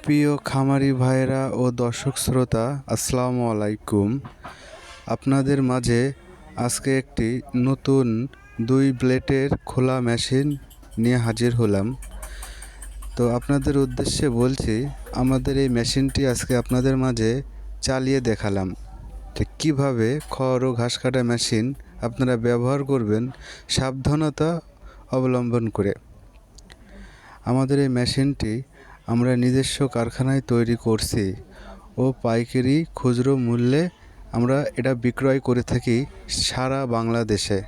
প্রিয় খামারি ভাইরা ও দর্শক শ্রোতা, আসসালামু আলাইকুম। আপনাদের মাঝে আজকে একটি নতুন 2 ব্লেডের খোলা মেশিন নিয়ে হাজির হলাম। তো আপনাদের উদ্দেশ্যে বলছি, আমাদের এই মেশিনটি আজকে আপনাদের মাঝে চালিয়ে দেখালাম যে কীভাবে খড় ও ঘাস কাটা মেশিন আপনারা ব্যবহার করবেন সাবধানতা অবলম্বন করে। আমাদের এই মেশিনটি আমরা নিজস্ব কারখানায় তৈরি করছি ও পাইকারি খুচরো মূল্যে আমরা এটা বিক্রয় করে থাকি সারা বাংলাদেশে।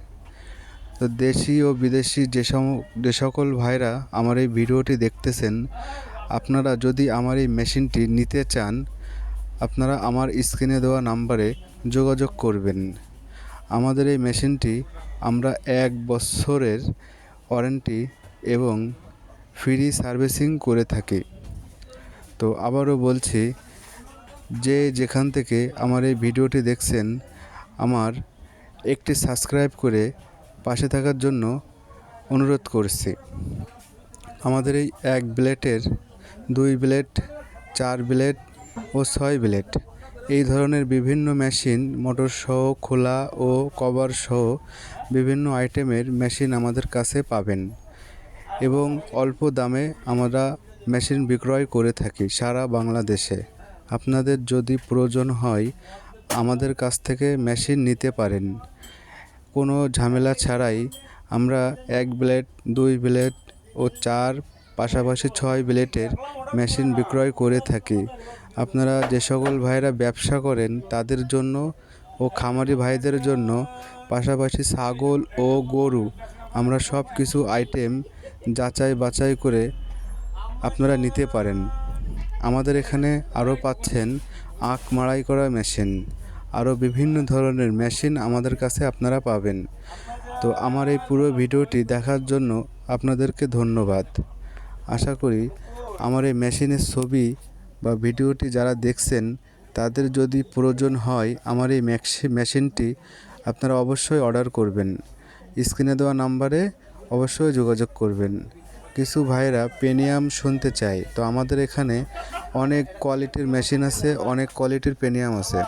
তো দেশি ও বিদেশি যে সকল ভাইরা আমার এই ভিডিওটি দেখতেছেন, আপনারা যদি আমার এই মেশিনটি নিতে চান, আপনারা আমার স্ক্রিনে দেওয়া নাম্বারে যোগাযোগ করবেন। আমাদের এই মেশিনটি আমরা 1 বছরের ওয়ারেন্টি এবং ফ্রি সার্ভিসিং করে থাকি। তো আবারও বলছি, যে যেখান থেকে আমার এই ভিডিওটি দেখছেন, আমার একটি সাবস্ক্রাইব করে পাশে থাকার জন্য অনুরোধ করছি। আমাদের এই 1 ব্লেডের 2 ব্লেড, 4 ব্লেড ও 6 ব্লেড এই ধরনের বিভিন্ন মেশিন, মোটর সহ, খোলা ও কভার সহ বিভিন্ন আইটেমের মেশিন আমাদের কাছে পাবেন এবং অল্প দামে আমরা মেশিন বিক্রয় করে থাকি সারা বাংলাদেশে। আপনাদের যদি প্রয়োজন হয় আমাদের কাছ থেকে মেশিন নিতে পারেন। কোনো ঝামেলা ছাড়াই আমরা 1 ব্লেড, 2 ব্লেড ও 4 পাশাপাশি 6 ব্লেডের মেশিন বিক্রয় করে থাকি। আপনারা যে সকল ভাইরা ব্যবসা করেন তাদের জন্য ও খামারি ভাইদের জন্য, পাশাপাশি ছাগল ও গরু, আমরা সব কিছু আইটেম যাচাই বাছাই করে আপনারা নিতে পারেন। আমাদের এখানে আরও পাচ্ছেন আখ মাড়াই করা মেশিন, আরও বিভিন্ন ধরনের মেশিন আমাদের কাছে আপনারা পাবেন। তো আমার এই পুরো ভিডিওটি দেখার জন্য আপনাদেরকে ধন্যবাদ। আশা করি আমার এই মেশিনের ছবি বা ভিডিওটি যারা দেখছেন তাদের যদি প্রয়োজন হয় আমার এই মেশিনটি, আপনারা অবশ্যই অর্ডার করবেন। স্ক্রিনে দেওয়া নাম্বারে অবশ্যই যোগাযোগ করবেন। কিছু ভাইরা প্রিমিয়াম শুনতে চায়, তো আমাদের এখানে অনেক কোয়ালিটির মেশিন আছে, অনেক কোয়ালিটির প্রিমিয়াম আছে।